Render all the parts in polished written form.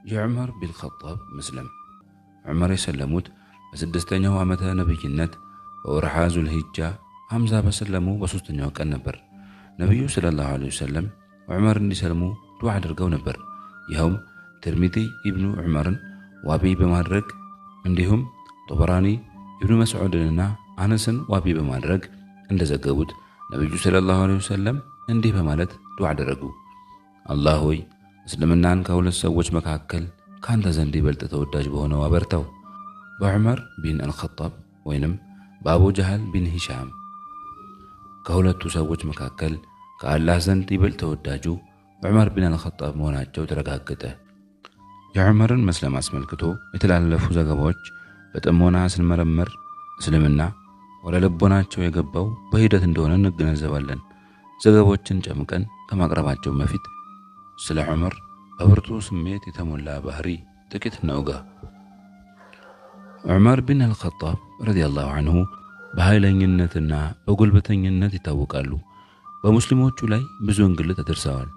የዑመር ቢን ኸጣብ መስለም። ዑመር የሰለሙት በስድስተኛው ዓመተ ነቢይነት በወርሃ ዙልሂጃ 50 በሰለሙ በሦስተኛው ቀን ነበር። ነቢዩ ሰለላሁ ዐለይሂ ወሰለም ዑመር እንዲሰልሙ ዱዓ አድርገው ነበር። ይኸውም ትርሚዚ ኢብኑ ዑመርን ዋቢ በማድረግ እንዲሁም ጦበራኒ ኢብኑ መስዑድንና አነስን ዋቢ በማድረግ እንደዘገቡት ነቢዩ ሰለላሁ ዐለይሂ ወሰለም እንዲህ በማለት ዱዓ አደረጉ። አላህ ሆይ እስልምናን ከሁለት ሰዎች መካከል ካንተ ዘንድ ይበልጥ ተወዳጅ በሆነው አበርታው፣ በዑመር ቢን አልኸጣብ ወይንም በአቡ ጀሃል ቢን ሂሻም። ከሁለቱ ሰዎች መካከል ከአላህ ዘንድ ይበልጥ ተወዳጁ ዑመር ቢን አልኸጣብ መሆናቸው ተረጋገጠ። የዑመርን መስለም አስመልክቶ የተላለፉ ዘገባዎች በጥሞና ስንመረምር እስልምና ወደ ልቦናቸው የገባው በሂደት እንደሆነ እንገነዘባለን። ዘገባዎችን ጨምቀን ከማቅረባቸው በፊት ስለ ዑመር በብርቱ ስሜት የተሞላ ባህሪ ጥቂት እናውጋ። ዑመር ቢን አልኸጣብ ረዲየላሁ ዐንሁ በኃይለኝነትና በጉልበተኝነት ይታወቃሉ። በሙስሊሞቹ ላይ ብዙ እንግልት አድርሰዋል።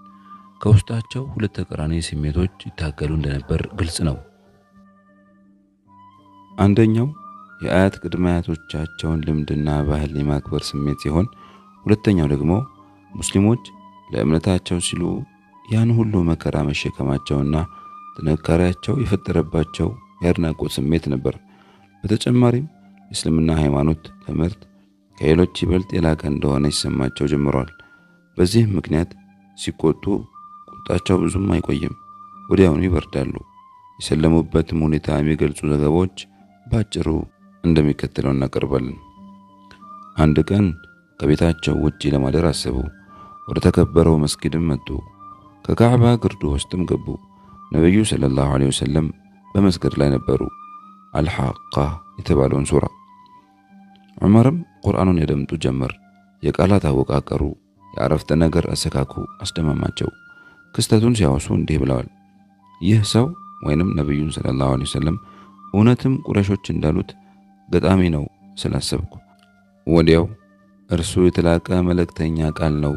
ከውስጣቸው ሁለት ተቃራኒ ስሜቶች ይታገሉ እንደነበር ግልጽ ነው። አንደኛው የአያት ቅድመ አያቶቻቸውን ልምድና ባህል የማክበር ስሜት ሲሆን፣ ሁለተኛው ደግሞ ሙስሊሞች ለእምነታቸው ሲሉ ያን ሁሉ መከራ መሸከማቸውና ጥንካሬያቸው የፈጠረባቸው የአድናቆት ስሜት ነበር። በተጨማሪም የእስልምና ሃይማኖት ትምህርት ከሌሎች ይበልጥ የላቀ እንደሆነ ይሰማቸው ጀምሯል። በዚህም ምክንያት ሲቆጡ ቁጣቸው ብዙም አይቆይም፣ ወዲያውኑ ይበርዳሉ። የሰለሙበትም ሁኔታ የሚገልጹ ዘገባዎች ባጭሩ እንደሚከተለው እናቀርባለን። አንድ ቀን ከቤታቸው ውጪ ለማደር አሰቡ። ወደ ተከበረው መስጊድም መጡ። ከካዕባ ግርዶ ውስጥም ገቡ። ነቢዩ ሰለላሁ ዐለይሂ ወሰለም በመስገድ ላይ ነበሩ። አልሐቃ የተባለውን ሱራ። ዑመርም ቁርአኑን ያደምጡ ጀመር። የቃላት አወቃቀሩ፣ የአረፍተ ነገር አሰካኩ አስደማማቸው። ክስተቱን ሲያወሱ እንዲህ ብለዋል። ይህ ሰው ወይንም ነቢዩን ሰለላሁ ዐለይሂ ወሰለም እውነትም ቁረሾች እንዳሉት ገጣሚ ነው ስላሰብኩ ወዲያው እርሱ የተላቀ መልእክተኛ ቃል ነው፣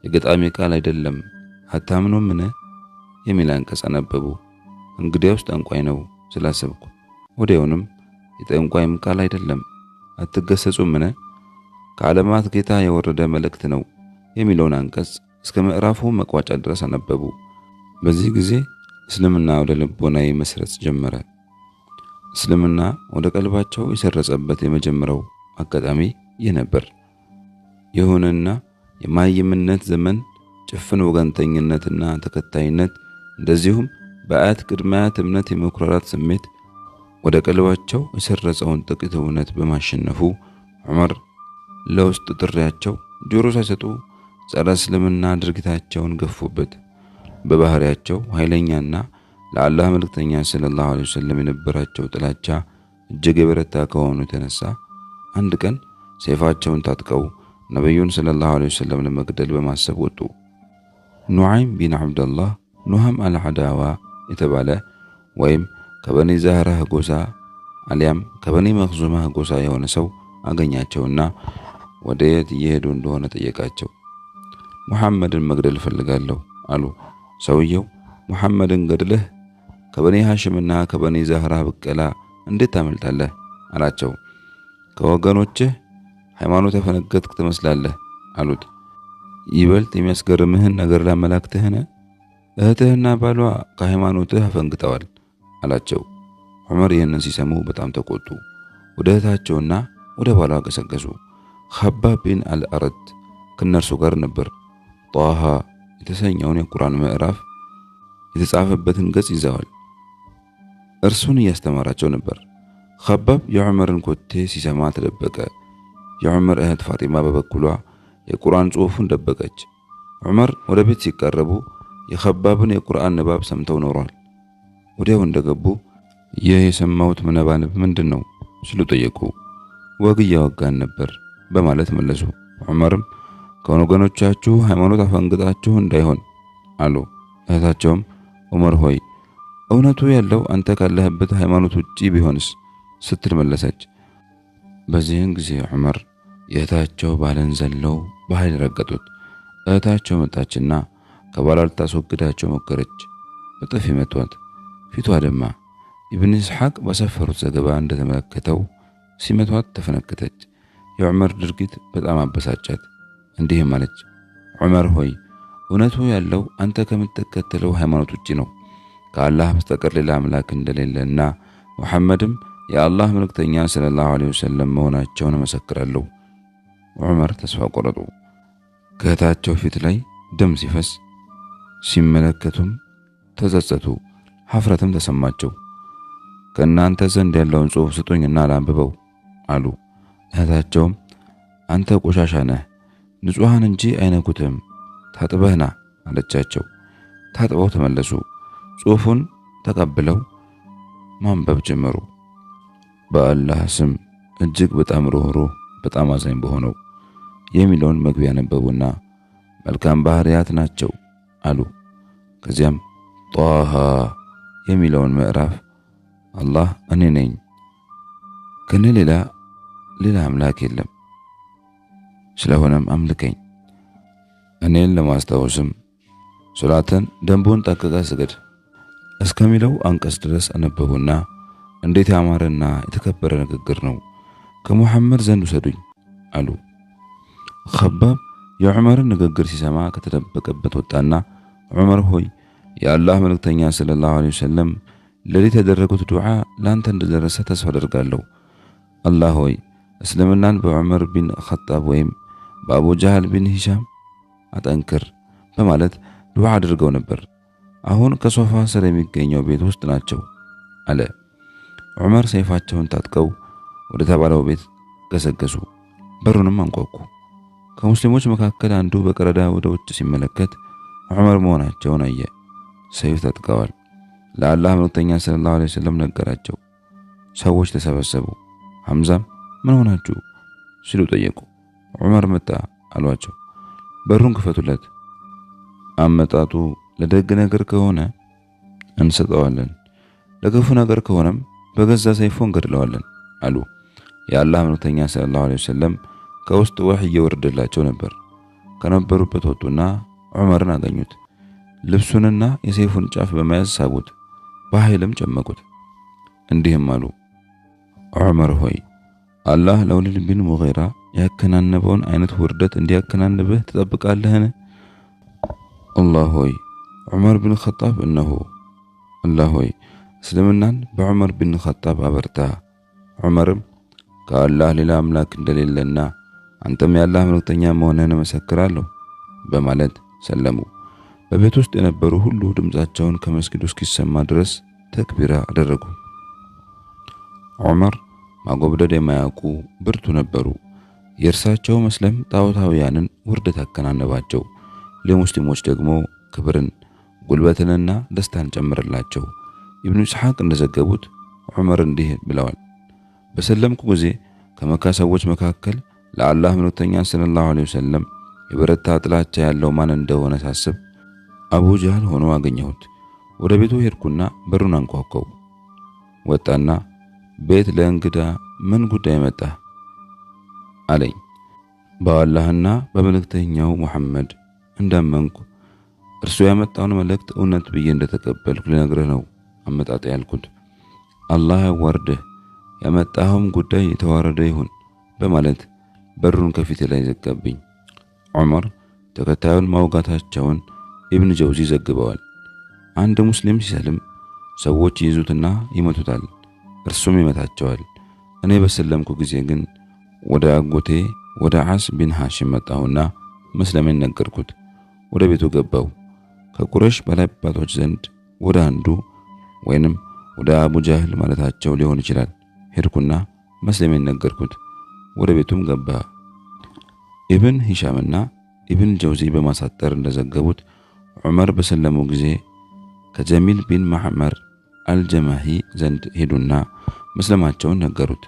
የገጣሚ ቃል አይደለም፣ አታምኑምን የሚል አንቀጽ አነበቡ። እንግዲያውስ ጠንቋይ ነው ስላሰብኩ ወዲያውንም የጠንቋይም ቃል አይደለም፣ አትገሰጹምን፣ ከዓለማት ጌታ የወረደ መልእክት ነው የሚለውን አንቀጽ እስከ ምዕራፉ መቋጫ ድረስ አነበቡ። በዚህ ጊዜ እስልምና ወደ ልቦናዬ መስረጽ ጀመረ። እስልምና ወደ ቀልባቸው የሰረጸበት የመጀመሪያው አጋጣሚ ይህ ነበር። ይሁንና የማይምነት ዘመን፣ ጭፍን ወገንተኝነትና ተከታይነት እንደዚሁም በአያት ቅድመ አያት እምነት የመኩራራት ስሜት ወደ ቀልባቸው የሰረጸውን ጥቂት እውነት በማሸነፉ ዑመር ለውስጥ ጥሪያቸው ጆሮ ሳይሰጡ ጸረ እስልምና ድርጊታቸውን ገፉበት። በባህሪያቸው ኃይለኛና ለአላህ መልእክተኛ ሰለላሁ ዐለይሂ ወሰለም የነበራቸው ጥላቻ እጅግ የበረታ ከሆኑ የተነሳ አንድ ቀን ሰይፋቸውን ታጥቀው ነቢዩን ሰለላሁ ዐለይሂ ወሰለም ለመግደል በማሰብ ወጡ። ኑዓይም ቢን አብደላህ ኑሃም አልዓዳዋ የተባለ ወይም ከበኒ ዛህራህ ጎሳ አሊያም ከበኒ መኽዙማህ ጎሳ የሆነ ሰው አገኛቸውና ወደ የት እየሄዱ እንደሆነ ጠየቃቸው። ሙሐመድን መግደል እፈልጋለሁ አሉ። ሰውየው ሙሐመድን ገድለህ ከበኒ ሃሽምና ከበኒ ዛህራ ብቀላ እንዴት ታመልጣለህ አላቸው። ከወገኖችህ ሃይማኖት ያፈነገጥክ ትመስላለህ አሉት። ይበልጥ የሚያስገርምህን ነገር ላመላክትህን፣ እህትህና ባሏ ከሃይማኖትህ አፈንግጠዋል አላቸው። ዑመር ይህንን ሲሰሙ በጣም ተቆጡ። ወደ እህታቸውና ወደ ባሏ ገሰገሱ። ኸባብ ቢን አልአረድ ከነርሱ ጋር ነበር። ጧሃ የተሰኘውን የቁርአን ምዕራፍ የተጻፈበትን ገጽ ይዘዋል። እርሱን እያስተማራቸው ነበር። ኸባብ የዑመርን ኮቴ ሲሰማ ተደበቀ። የዑመር እህት ፋጢማ በበኩሏ የቁርአን ጽሑፉን ደበቀች። ዑመር ወደ ቤት ሲቀረቡ የኸባብን የቁርአን ንባብ ሰምተው ኖሯል። ወዲያው እንደገቡ ይህ የሰማሁት መነባነብ ምንድን ነው ሲሉ ጠየቁ። ወግ እያወጋን ነበር በማለት መለሱ። ዑመርም ከወገኖቻችሁ ሃይማኖት አፈንግጣችሁ እንዳይሆን አሉ። እህታቸውም ዑመር ሆይ እውነቱ ያለው አንተ ካለህበት ሃይማኖት ውጪ ቢሆንስ ስትል መለሰች። በዚህን ጊዜ ዑመር የእህታቸው ባልን ዘለው በኃይል ረገጡት። እህታቸው መጣችና ከባሏ ልታስወግዳቸው ሞከረች። በጥፊ መቷት። ፊቷ ደማ። ኢብን ኢስሐቅ በሰፈሩት ዘገባ እንደተመለከተው ሲመቷት ተፈነከተች። የዑመር ድርጊት በጣም አበሳጫት። እንዲህም አለች፣ ዑመር ሆይ እውነቱ ያለው አንተ ከምትከተለው ሃይማኖት ውጪ ነው። ከአላህ በስተቀር ሌላ አምላክ እንደሌለና ሙሐመድም የአላህ መልእክተኛ ሰለላሁ ዐለይሂ ወሰለም መሆናቸውን እመሰክራለሁ። ዑመር ተስፋ ቆረጡ። ከእህታቸው ፊት ላይ ደም ሲፈስ ሲመለከቱም ተጸጸቱ፣ ሐፍረትም ተሰማቸው። ከእናንተ ዘንድ ያለውን ጽሑፍ ስጡኝና ላንብበው አሉ። እህታቸውም አንተ ቆሻሻ ነህ፣ ንጹሐን እንጂ አይነኩትም፣ ታጥበህና አለቻቸው። ታጥበው ተመለሱ። ጽሑፉን ተቀብለው ማንበብ ጀመሩ። በአላህ ስም እጅግ በጣም ሩህሩህ በጣም አዛኝ በሆነው የሚለውን መግቢያ ነበቡና መልካም ባህሪያት ናቸው አሉ። ከዚያም ጧሃ የሚለውን ምዕራፍ አላህ እኔ ነኝ፣ ከኔ ሌላ አምላክ የለም፣ ስለሆነም አምልከኝ፣ እኔን ለማስታወስም ሶላትን ደንቡን ጠንቅቀህ ስገድ እስከሚለው አንቀጽ ድረስ አነበቡና እንዴት ያማረና የተከበረ ንግግር ነው፣ ከሙሐመድ ዘንድ ውሰዱኝ አሉ። ኸባብ የዑመርን ንግግር ሲሰማ ከተደበቀበት ወጣና ዑመር ሆይ የአላህ መልእክተኛ ሰለላሁ ዐለይሂ ወሰለም ሌሊት ያደረጉት ዱዓ ላንተ እንደደረሰ ተስፋ አደርጋለሁ። አላህ ሆይ እስልምናን በዑመር ቢን ኸጣብ ወይም በአቡ ጃህል ቢን ሂሻም አጠንክር በማለት ዱዓ አድርገው ነበር። አሁን ከሶፋ ስር የሚገኘው ቤት ውስጥ ናቸው አለ። ዑመር ሰይፋቸውን ታጥቀው ወደ ተባለው ቤት ገሰገሱ። በሩንም አንኳኩ። ከሙስሊሞች መካከል አንዱ በቀረዳ ወደ ውጭ ሲመለከት ዑመር መሆናቸውን አየ። ሰይፍ ታጥቀዋል። ለአላህ መልእክተኛ ሰለላሁ ዐለይሂ ወሰለም ነገራቸው። ሰዎች ተሰበሰቡ። ሐምዛም ምን ሆናችሁ ሲሉ ጠየቁ። ዑመር መጣ አሏቸው። በሩን ክፈቱለት፣ አመጣጡ ለደግ ነገር ከሆነ እንሰጠዋለን፣ ለክፉ ነገር ከሆነም በገዛ ሰይፉ እንገድለዋለን አሉ። የአላህ መልእክተኛ ሰለላሁ ዐለይሂ ወሰለም ከውስጥ ወህይ እየወረደላቸው ነበር። ከነበሩበት ወጡና ዑመርን አገኙት። ልብሱንና የሰይፉን ጫፍ በመያዝ ሳቡት፣ በኃይልም ጨመቁት። እንዲህም አሉ፣ ዑመር ሆይ አላህ ለወሊድ ቢን ሙጊራ ያከናነበውን አይነት ውርደት እንዲያከናንብህ ትጠብቃለህን? አላህ ሆይ ዑመር ቢን ኸጣብ እነሆ። አላህ ሆይ እስልምናን በዑመር ቢን ኸጣብ አበርታ። ዑመርም ከአላህ ሌላ አምላክ እንደሌለና አንተም የአላህ መልእክተኛ መሆንህን እመሰክራለሁ በማለት ሰለሙ። በቤት ውስጥ የነበሩ ሁሉ ድምፃቸውን ከመስጊዱ እስኪሰማ ድረስ ተክቢራ አደረጉ። ዑመር ማጎብደድ የማያውቁ ብርቱ ነበሩ። የእርሳቸው መስለም ጣዖታውያንን ውርደት አከናነባቸው። ለሙስሊሞች ደግሞ ክብርን፣ ጉልበትንና ደስታን ጨምረላቸው። ኢብኑ ኢስሐቅ እንደዘገቡት ዑመር እንዲህ ብለዋል፣ በሰለምኩ ጊዜ ከመካ ሰዎች መካከል ለአላህ መልእክተኛ ሰለላሁ ዐለይሂ ወሰለም የበረታ ጥላቻ ያለው ማን እንደሆነ ሳስብ አቡ ጃህል ሆኖ አገኘሁት። ወደ ቤቱ ሄድኩና በሩን አንኳኳው። ወጣና ቤት ለእንግዳ ምን ጉዳይ መጣ አለኝ። በአላህና በመልእክተኛው ሙሐመድ እንዳመንኩ እርሱ ያመጣውን መልእክት እውነት ብዬ እንደተቀበልኩ ልነግርህ ነው አመጣጤ ያልኩት። አላህ ያዋርድህ፣ ያመጣኸውም ጉዳይ የተዋረደ ይሁን በማለት በሩን ከፊቴ ላይ ዘጋብኝ። ዑመር ተከታዩን ማውጋታቸውን ኢብን ጀውዚ ዘግበዋል። አንድ ሙስሊም ሲሰልም ሰዎች ይይዙትና ይመቱታል፣ እርሱም ይመታቸዋል። እኔ በሰለምኩ ጊዜ ግን ወደ አጎቴ ወደ ዓስ ቢን ሃሽም መጣሁና መስለሜን ነገርኩት። ወደ ቤቱ ገባው። ከቁረሽ ባላባቶች ዘንድ ወደ አንዱ ወይንም ወደ አቡ ጃህል ማለታቸው ሊሆን ይችላል ሄድኩና መስለሜን ነገርኩት። ወደ ቤቱም ገባ። ኢብን ሂሻምና ኢብን ጀውዚ በማሳጠር እንደዘገቡት ዑመር በሰለሙ ጊዜ ከጀሚል ቢን ማዕመር አልጀማሂ ዘንድ ሄዱና መስለማቸውን ነገሩት።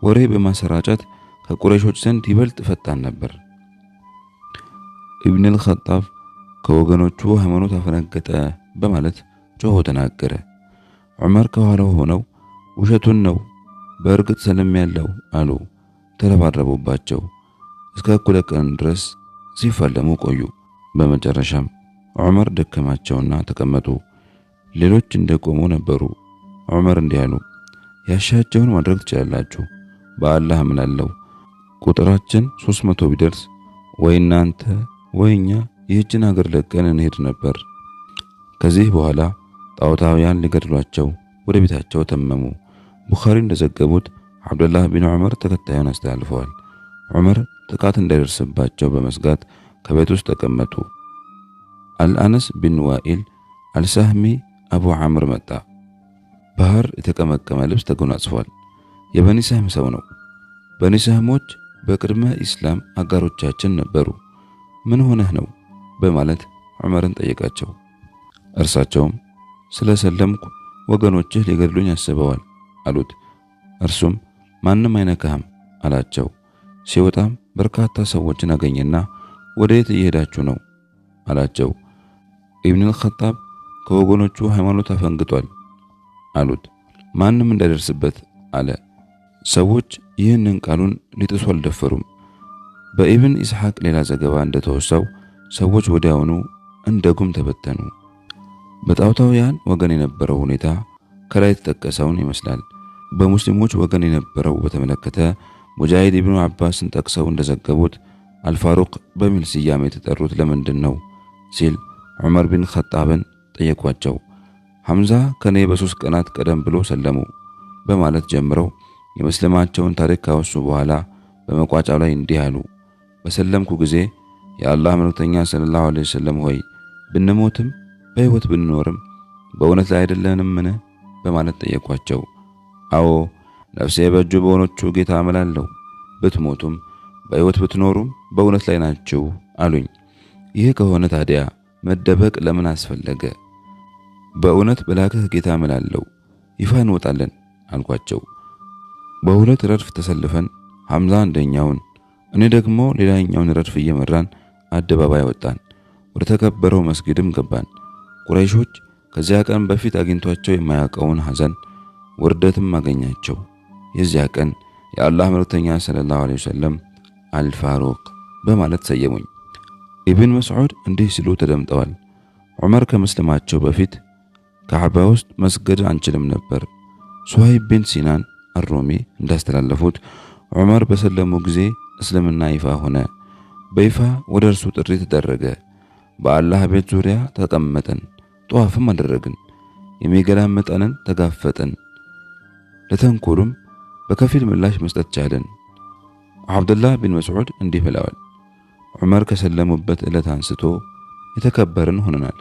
ወሬ በማሰራጨት ከቁረይሾች ዘንድ ይበልጥ ፈጣን ነበር። ኢብን አልኸጣብ ከወገኖቹ ሃይማኖት አፈነገጠ በማለት ጮሆ ተናገረ። ዑመር ከኋላው ሆነው ውሸቱን ነው፣ በእርግጥ ሰለም ያለው አሉ። ተረባረቡባቸው። እስከ እኩለ ቀን ድረስ ሲፋለሙ ቆዩ። በመጨረሻም ዑመር ደከማቸውና ተቀመጡ። ሌሎች እንደቆሙ ነበሩ። ዑመር እንዲህ አሉ፣ ያሻቸውን ማድረግ ትችላላችሁ። በአላህ እምላለሁ ቁጥራችን 300 ቢደርስ ወይ እናንተ ወይ እኛ ይህችን ሀገር ለቀን እንሄድ ነበር። ከዚህ በኋላ ጣዖታውያን ሊገድሏቸው ወደ ቤታቸው ተመሙ። ቡኻሪ እንደዘገቡት አብደላህ ቢን ዑመር ተከታዩን አስተላልፈዋል። ዑመር ጥቃት እንዳይደርስባቸው በመስጋት ከቤት ውስጥ ተቀመጡ። አልአነስ ቢን ዋኢል አልሳህሚ አቡ ዓምር መጣ። ባህር የተቀመቀመ ልብስ ተጎናጽፏል። የበኒ ሰህም ሰው ነው። በኒ ሰህሞች በቅድመ ኢስላም አጋሮቻችን ነበሩ። ምን ሆነህ ነው በማለት ዑመርን ጠየቃቸው። እርሳቸውም ስለሰለምኩ ወገኖችህ ሊገድሉኝ አስበዋል አሉት። እርሱም ማንም አይነካህም አላቸው። ሲወጣም በርካታ ሰዎችን አገኘና ወዴት እየሄዳችሁ ነው አላቸው። ኢብኑል ኸጣብ ከወገኖቹ ሃይማኖት አፈንግጧል አሉት። ማንም እንዳይደርስበት አለ። ሰዎች ይህንን ቃሉን ሊጥሱ አልደፈሩም። በኢብን ኢስሐቅ ሌላ ዘገባ እንደተወሳው ሰዎች ወዲያውኑ እንደ ጉም ተበተኑ። በጣዖታውያን ወገን የነበረው ሁኔታ ከላይ የተጠቀሰውን ይመስላል። በሙስሊሞች ወገን የነበረው በተመለከተ ሙጃሂድ ኢብኑ አባስን ጠቅሰው እንደዘገቡት አልፋሩቅ በሚል ስያሜ የተጠሩት ለምንድን ነው ሲል ዑመር ቢን ኸጣብን ጠየቋቸው። ሐምዛ ከኔ በ3 ቀናት ቀደም ብሎ ሰለሙ በማለት ጀምረው የመስለማቸውን ታሪክ ካወሱ በኋላ በመቋጫው ላይ እንዲህ አሉ። በሰለምኩ ጊዜ የአላህ መልእክተኛ ሰለላሁ ዐለይሂ ወሰለም ሆይ ብንሞትም በሕይወት ብንኖርም በእውነት ላይ አይደለንምን በማለት ጠየቋቸው። አዎ ነፍሴ በእጁ በሆነቹ ጌታ አምላለሁ፣ ብትሞቱም በሕይወት ብትኖሩም በእውነት ላይ ናችሁ አሉኝ። ይህ ከሆነ ታዲያ መደበቅ ለምን አስፈለገ? በእውነት በላከህ ጌታ አምላለሁ፣ ይፋ እንወጣለን አልኳቸው። በሁለት ረድፍ ተሰልፈን ሐምዛ አንደኛውን እኔ ደግሞ ሌላኛውን ረድፍ እየመራን አደባባይ ወጣን። ወደ ተከበረው መስጊድም ገባን። ቁረይሾች ከዚያ ቀን በፊት አግኝቷቸው የማያውቀውን ሐዘን ውርደትም አገኛቸው። የዚያ ቀን የአላህ መልእክተኛ ሰለላሁ ዐለይሂ ወሰለም አልፋሩቅ በማለት ሰየሙኝ። ኢብን መስዑድ እንዲህ ሲሉ ተደምጠዋል። ዑመር ከመስለማቸው በፊት ካዕባ ውስጥ መስገድ አንችልም ነበር። ሱሃይብ ቢን ሲናን አሮሚ እንዳስተላለፉት ዑመር በሰለሙ ጊዜ እስልምና ይፋ ሆነ። በይፋ ወደ እርሱ ጥሪ ተደረገ። በአላህ ቤት ዙሪያ ተቀመጠን፣ ጧፍም አደረግን፣ የሚገላመጠንን ተጋፈጥን፣ ለተንኮሉም በከፊል ምላሽ መስጠት ቻለን። አብዱላህ ቢን መስዑድ እንዲህ ብለዋል። ዑመር ከሰለሙበት ዕለት አንስቶ የተከበርን ሆነናል።